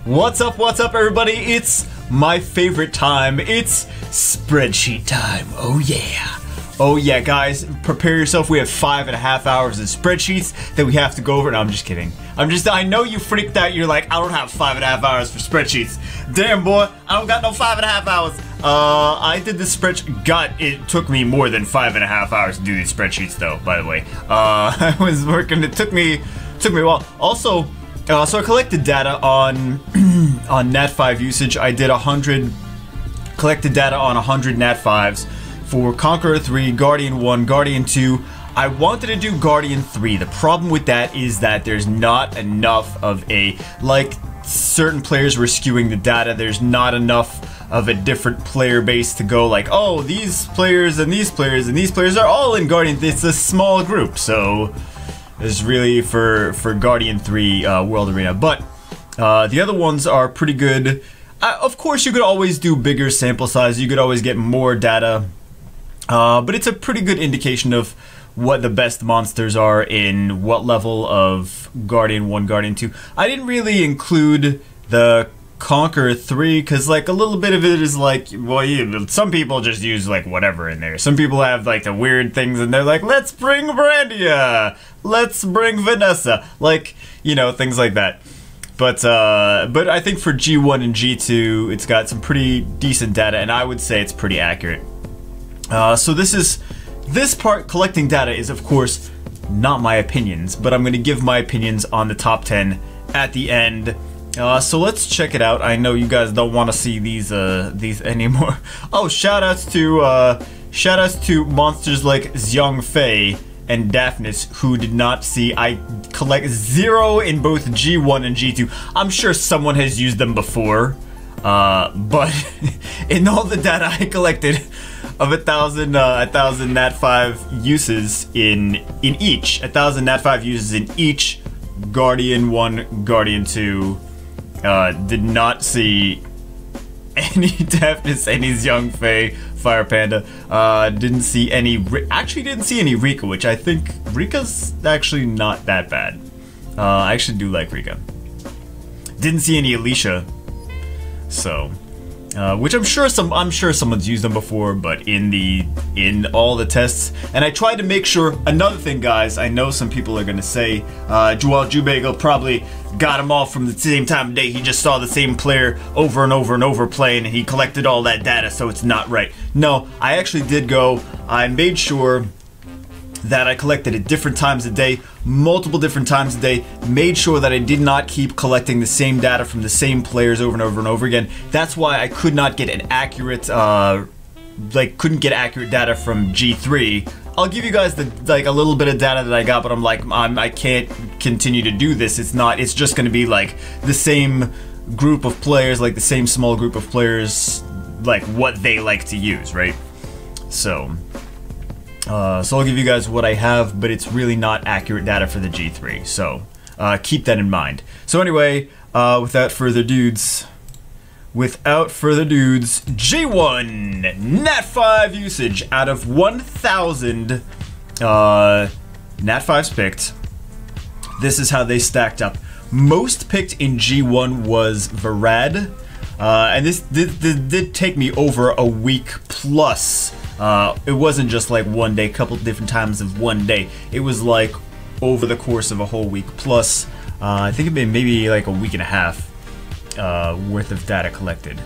What's up everybody? It's my favorite time. It's spreadsheet time. Oh yeah. Oh yeah, guys, prepare yourself. We have 5.5 hours of spreadsheets that we have to go over. No, I'm just kidding. I know you freaked out. You're like, I don't have 5.5 hours for spreadsheets. Damn, boy, I don't got no 5.5 hours. I did this spreadsheet. It took me more than 5.5 hours to do these spreadsheets, though, by the way. I was working, it took me a while. Also, so I collected data on, on Nat5 usage. I did collected data on 100 Nat5s. For Conqueror 3, Guardian 1, Guardian 2, I wanted to do Guardian 3. The problem with that is that there's not enough of a, like, certain players were skewing the data. There's not enough of a different player base to go like, oh, these players and these players and these players are all in Guardian. It's a small group, so it's really for Guardian 3 World Arena. But the other ones are pretty good. Of course, you could always do bigger sample size. You could always get more data. But it's a pretty good indication of what the best monsters are in what level of Guardian 1, Guardian 2. I didn't really include the Conqueror 3 because, like, a little bit of it is like, well, some people just use, like, whatever in there. Some people have, like, the weird things and they're like, let's bring Brandia! Let's bring Vanessa! Like, you know, things like that. But I think for G1 and G2, it's got some pretty decent data, and I would say it's pretty accurate. So this part, collecting data, is of course not my opinions, but I'm going to give my opinions on the top 10 at the end. So let's check it out. I know you guys don't want to see these anymore. Oh, shoutouts to monsters like Xiang Fei and Daphnis, who did not see. I collect 0 in both G1 and G2. I'm sure someone has used them before, but in all the data I collected of 1,000 Nat5 uses in each, 1,000 Nat5 uses in each Guardian 1, Guardian 2, did not see any Daphnis, any Xiang Fei, Fire Panda, didn't see any, actually didn't see any Rika, which I think Rika's actually not that bad. I actually do like Rika. Didn't see any Alicia, so, which I'm sure someone's used them before, but in all the tests, and I tried to make sure. Another thing, guys, I know some people are gonna say, Joel Jubagel probably got them all from the same time of day. He just saw the same player over and over and over playing, and he collected all that data, so it's not right. No, I actually did go. I made sure that I collected at different times a day, multiple different times a day, made sure that I did not keep collecting the same data from the same players over and over and over again. That's why I could not get an accurate, couldn't get accurate data from G3. I'll give you guys a little bit of data that I got, but I'm like, I can't continue to do this. It's just gonna be like the same group of players, like the same small group of players, like what they like to use, right? So I'll give you guys what I have, but it's really not accurate data for the G3, so keep that in mind. So anyway, without further dudes, G1 Nat5 usage out of 1,000 Nat5s picked. This is how they stacked up. Most picked in G1 was Varad, and this did take me over a week plus. It wasn't just like one day, couple different times of one day. It was like over the course of a whole week plus. I think it been maybe like a week and a half worth of data collected.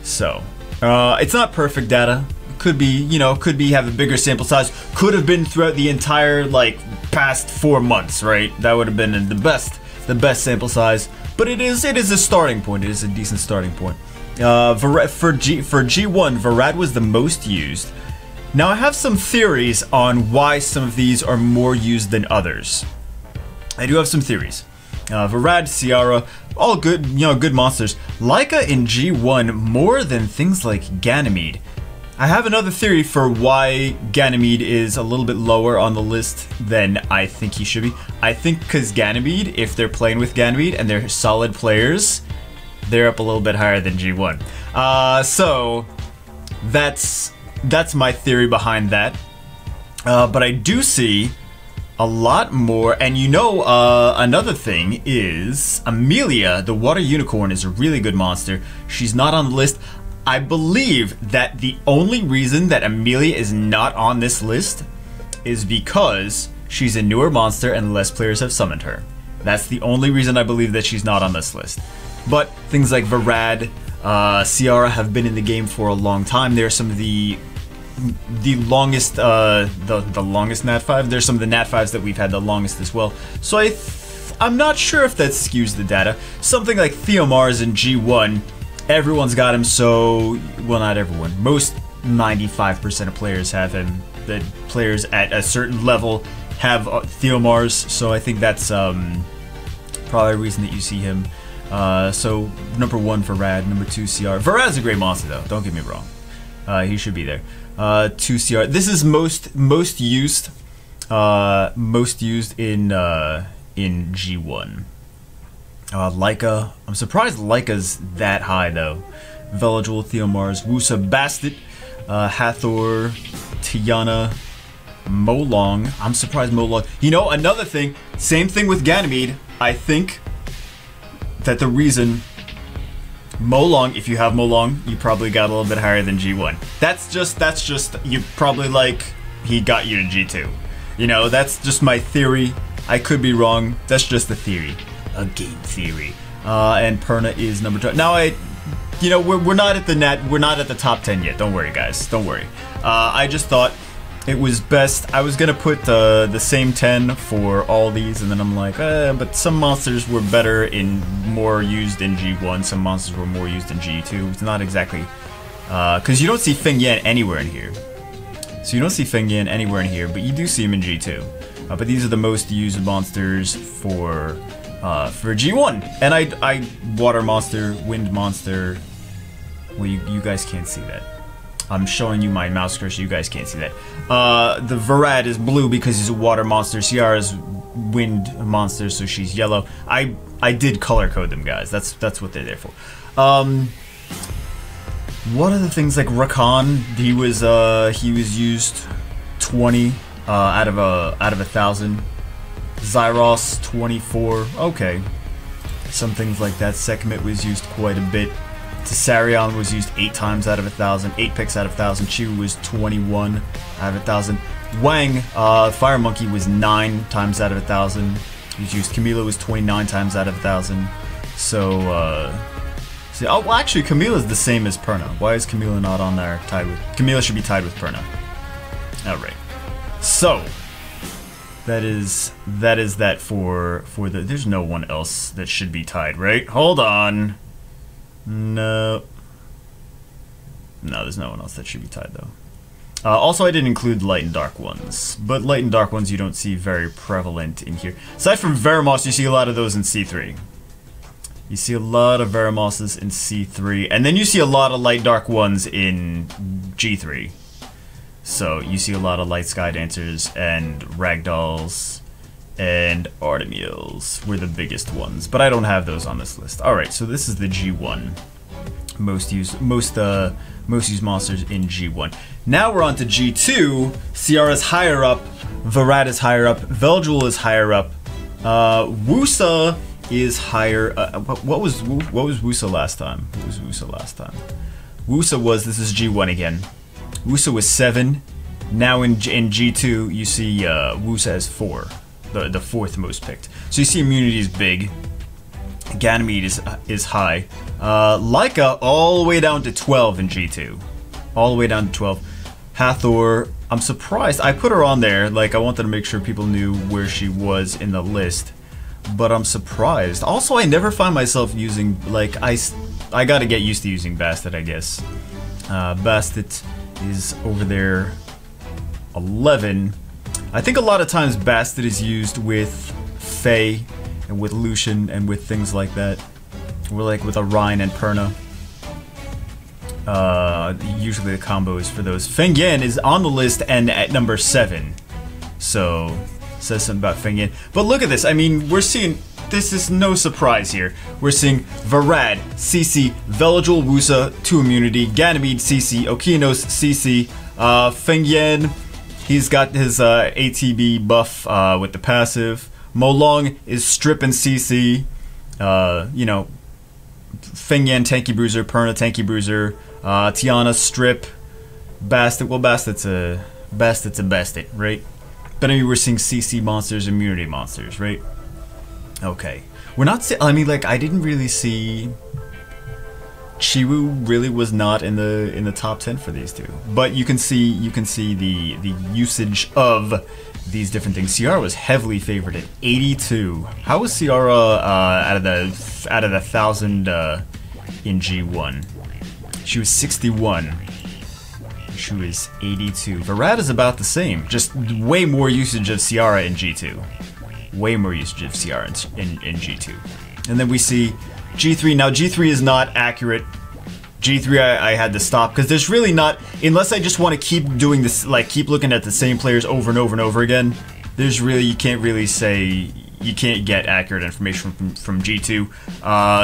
So it's not perfect data. Could be, you know, could be have a bigger sample size. Could have been throughout the entire like past 4 months, right? That would have been the best sample size. But it is a starting point. It is a decent starting point. For G1, Varad was the most used. Now I have some theories on why some of these are more used than others. I do have some theories. Varad, Ciara, all good, you know, good monsters. Laika in G1 more than things like Ganymede. I have another theory for why Ganymede is a little bit lower on the list than I think he should be. I think because Ganymede, if they're playing with Ganymede and they're solid players, they're up a little bit higher than G1. So that's my theory behind that. But I do see a lot more. And you know, another thing is Amelia, the water unicorn, is a really good monster. She's not on the list. I believe that the only reason that Amelia is not on this list is because she's a newer monster and less players have summoned her. That's the only reason I believe that she's not on this list. But things like Varad, Ciara have been in the game for a long time. They're some of the longest, the longest Nat 5. There's some of the Nat 5s that we've had the longest as well. So I'm not sure if that skews the data. Something like Theomars in G1, everyone's got him, so, well, not everyone. Most 95% of players have him. The players at a certain level have Theomars, so I think that's probably a reason that you see him. So number 1 for Rad, number 2 CR. Varad's a great monster though, don't get me wrong. He should be there. 2 CR. This is most used in G1. Leica. I'm surprised Leica's that high though. Veligil, Theomars, Wusa, Bastet, Hathor, Tiana, Molong. I'm surprised Molong. You know, another thing, same thing with Ganymede. I think that the reason Molong, if you have Molong, you probably got a little bit higher than G1. That's just, you probably like, he got you to G2. You know, that's just my theory. I could be wrong. That's just a theory. A game theory. And Perna is number 2. Now you know, we're not at the top 10 yet. Don't worry, guys. Don't worry. I just thought it was best. I was gonna put the same 10 for all these, and then I'm like, but some monsters were better more used in G1. Some monsters were more used in G2. It's not exactly, because you don't see Feng Yan anywhere in here. So you don't see Feng Yan anywhere in here, but you do see him in G2. But these are the most used monsters for G1. And I water monster, wind monster. Well, you guys can't see that. I'm showing you my mouse cursor, you guys can't see that. The Varad is blue because he's a water monster. Ciara's wind monster, so she's yellow. I did color code them, guys. That's what they're there for. What are the things like Rakan? He was used 20 out of 1,000. Zyros 24. Okay. Some things like that. Sekhmet was used quite a bit. Tessarion was used 8 times out of 1,000, 8 picks out of 1,000. Chu was 21 out of 1,000. Wang, Fire Monkey was 9 times out of 1,000. He was used. Camila was 29 times out of 1,000. So, see, oh, well, actually, Camila's the same as Perna. Why is Camila not on there? Camila should be tied with Perna. All right. So, that is that for the. There's no one else that should be tied, right? Hold on. No, there's no one else that should be tied though. Also, I didn't include light and dark ones, but light and dark ones you don't see very prevalent in here. Aside from Veramos, you see a lot of those in C3. You see a lot of Veramoses in C3, and then you see a lot of light dark ones in G3. So you see a lot of light sky dancers and ragdolls. And Artemiels were the biggest ones, but I don't have those on this list. All right, so this is the G1 most used monsters in G1. Now we're on to G2. Ciara's higher up, Varad is higher up, Veligil is higher up, Wusa is higher. What was Wusa last time? What was Wusa last time? Wusa was, this is G1 again. Wusa was 7. Now in G2 you see Wusa as 4. The 4th most picked. So you see immunity is big. Ganymede is high. Leica all the way down to 12 in G2. All the way down to 12. Hathor, I'm surprised. I put her on there. Like, I wanted to make sure people knew where she was in the list. But I'm surprised. Also, I never find myself using, like, I gotta get used to using Bastet, I guess. Bastet is over there 11. I think a lot of times Bastet is used with Faye and with Lucian and with things like that. We're like with Orion and Perna. Usually the combo is for those. Feng Yan is on the list and at number 7. So, says something about Feng Yan. But look at this. I mean, we're seeing, this is no surprise here. We're seeing Varad, CC, Veligil, Wusa, 2 immunity, Ganymede, CC, Okinos, CC, Feng Yan, He's got his ATB buff with the passive. Molong is strip and CC. You know, Feng Yan tanky bruiser, Perna tanky bruiser, Tiana strip, Bastet. Well, Bastet's a Bastet, right? But I mean, we're seeing CC monsters, immunity monsters, right? Okay, we're not. I mean, like, I didn't really see. Chiwu really was not in the top 10 for these two, but you can see the usage of these different things. Ciara was heavily favored at 82. How was Ciara out of the 1,000 in G1? She was 61. She was 82. Varad is about the same, just way more usage of Ciara in G2. Way more usage of Ciara in G2. And then we see G3. Now G3 is not accurate. G3 I had to stop because there's really not, unless I just want to keep doing this, like keep looking at the same players over and over and over again, there's really, you can't really say, you can't get accurate information from G2.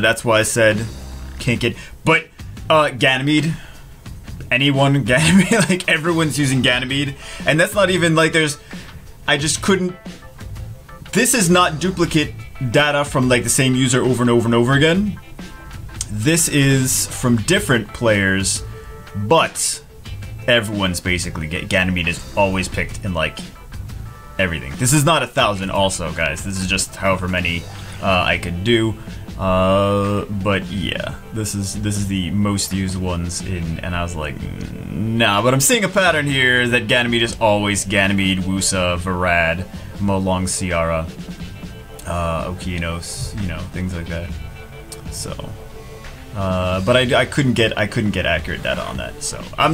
That's why I said can't get, but Ganymede, anyone, Ganymede, like everyone's using Ganymede, and that's not even like I just couldn't, this is not duplicate data from like the same user over and over and over again. This is from different players, but everyone's basically, Ganymede is always picked in like everything. This is not 1,000 also, guys. This is just however many I could do. But yeah, this is the most used ones in, and I was like, nah, but I'm seeing a pattern here that Ganymede is always Ganymede, Wusa, Varad, Molong, Ciara, Okinos, you know, things like that. So, but I couldn't get accurate data on that, so I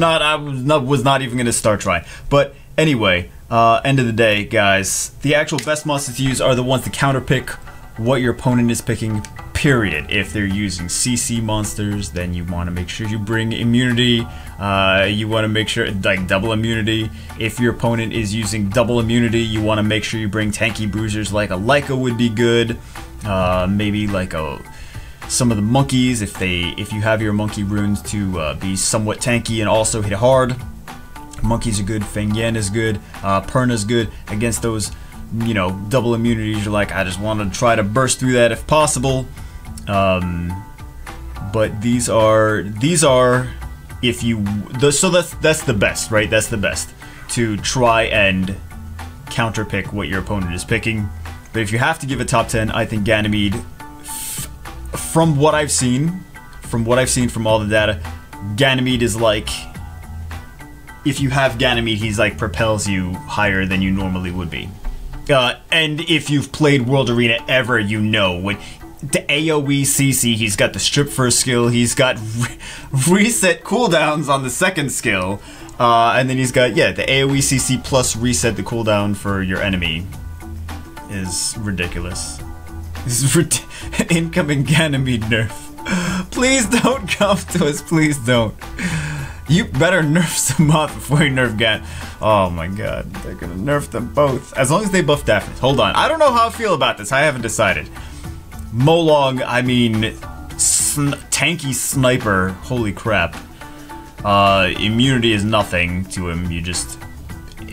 was not even gonna start trying. But anyway, end of the day, guys, the actual best monsters to use are the ones to counterpick what your opponent is picking, period. If they're using CC monsters, then you want to make sure you bring immunity. You want to make sure, like, double immunity. If your opponent is using double immunity, you want to make sure you bring tanky bruisers, like a Leica would be good. Maybe like some of the monkeys, if you have your monkey runes to be somewhat tanky and also hit hard. Monkeys are good, Feng Yan is good, Perna's good against those, you know, double immunities. You're like, I just want to try to burst through that if possible. But these are if you, so that's the best, right? That's the best to try and counterpick what your opponent is picking. But if you have to give a top 10, I think Ganymede, from what I've seen from all the data, Ganymede is like, if you have Ganymede, he's like propels you higher than you normally would be. And if you've played World Arena ever, you know when the AoE CC, he's got the strip first skill, he's got reset cooldowns on the second skill, and then he's got, yeah, the AoE CC plus reset the cooldown for your enemy is ridiculous. This is incoming Ganymede nerf. Please don't come to us, please don't. You better nerf Samoth before you nerf Gan. Oh my god, they're gonna nerf them both. As long as they buff Daphne. Hold on, I don't know how I feel about this, I haven't decided. Molong, I mean, tanky sniper, holy crap. Immunity is nothing to him, you just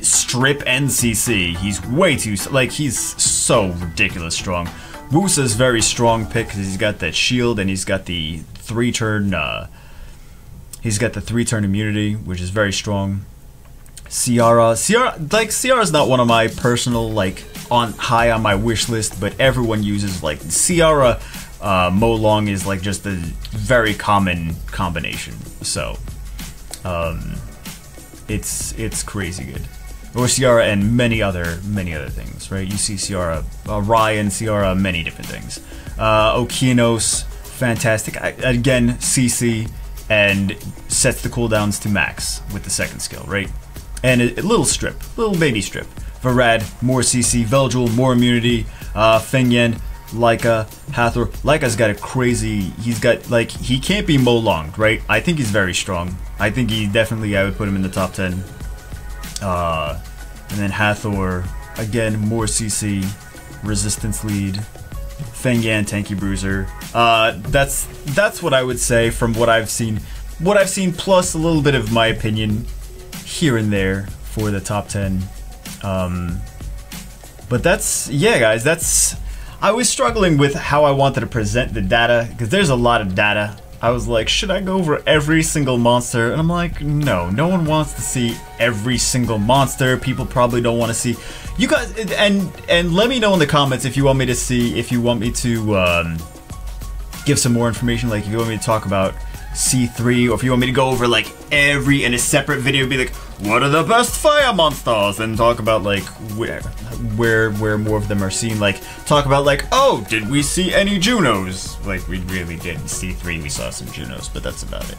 strip and CC. He's way too, like, he's so ridiculous strong. Wusa's very strong pick because he's got that shield and he's got the 3-turn, immunity, which is very strong. Ciara's not one of my personal, like, high on my wish list, but everyone uses, like, Ciara, Molong is like just a very common combination. So, it's crazy good. Or Ciara and many other things, right? You see Ciara, Ryan, Ciara, many different things. Okinos, fantastic. Again, CC, and sets the cooldowns to max with the second skill, right? And a little strip, little baby strip. Varad, more CC, Veljul, more immunity, Feng Yan, Leica, Hathor. Leica's got a crazy, he's got, like, he can't be Molong, right? I think he's very strong. I think he definitely, I would put him in the top 10. And then Hathor, again, more CC, resistance lead, Feng Yan, tanky bruiser. That's what I would say from what I've seen. What I've seen plus a little bit of my opinion here and there for the top 10. But that's, yeah guys, that's, I was struggling with how I wanted to present the data, because there's a lot of data. I was like, should I go over every single monster? And I'm like, no one wants to see every single monster. People probably don't want to see, you guys, and let me know in the comments if you want me to see, if you want me to give some more information, like if you want me to talk about C3, or if you want me to go over like every in a separate video, be like, what are the best fire monsters, and talk about like where more of them are seen, like talk about like, oh, did we see any Junos? Like we really did. In C3 we saw some Junos, but that's about it.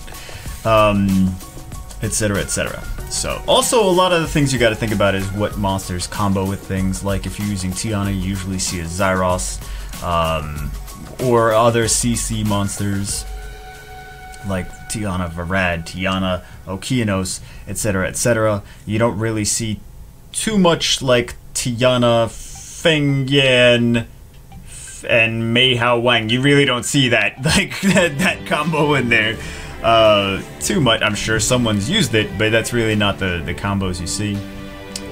Etc, etc. So also a lot of the things you got to think about is what monsters combo with things. Like if you're using Tiana, you usually see a Zyros, or other CC monsters like Tiana Varad, Tiana Okeanos, etc, etc. You don't really see too much like Tiana Fengyan and Mei Hao Wang. You really don't see that, like that combo in there too much. I'm sure someone's used it, but that's really not the combos you see.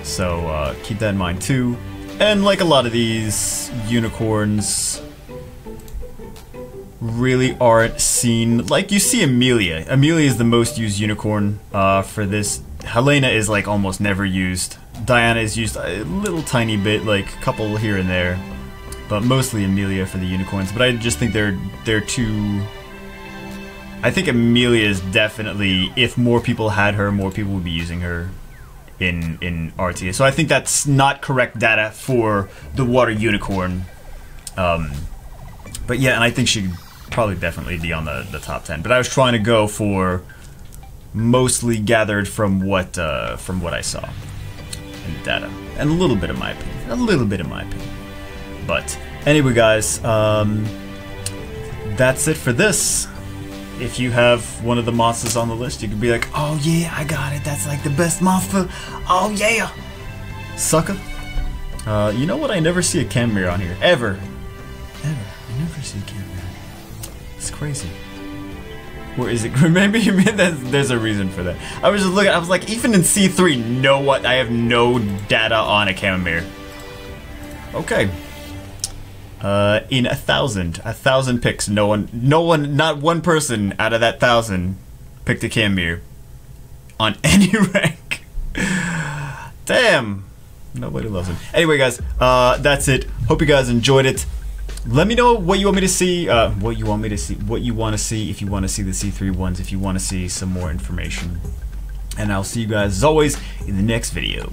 So keep that in mind too. And like a lot of these unicorns really aren't seen. Like you see Amelia. Amelia is the most used unicorn for this. Helena is like almost never used. Diana is used a little tiny bit, like a couple here and there, but mostly Amelia for the unicorns. But I just think they're too. I think Amelia is definitely, if more people had her, more people would be using her in RTA. So I think that's not correct data for the water unicorn. But yeah, and I think she'd probably definitely be on the top 10. But I was trying to go for mostly gathered from what I saw in the data, and a little bit of my opinion. But anyway, guys, that's it for this. If you have one of the monsters on the list, you could be like, oh yeah, I got it. That's like the best monster. Oh yeah, sucker. You know what? I never see a cam mirror on here ever. I never see a cam mirror. It's crazy. Or is it? Maybe there's a reason for that. I was just looking. I was like, even in C3, know what? I have no data on a cam mirror. Okay. In 1,000 picks, no one, not one person out of that 1,000 picked a cam mirror on any rank. Damn. Nobody loves him. Anyway, guys, that's it. Hope you guys enjoyed it. Let me know what you want me to see, what you want to see, if you want to see the C3 ones, if you want to see some more information. And I'll see you guys, as always, in the next video.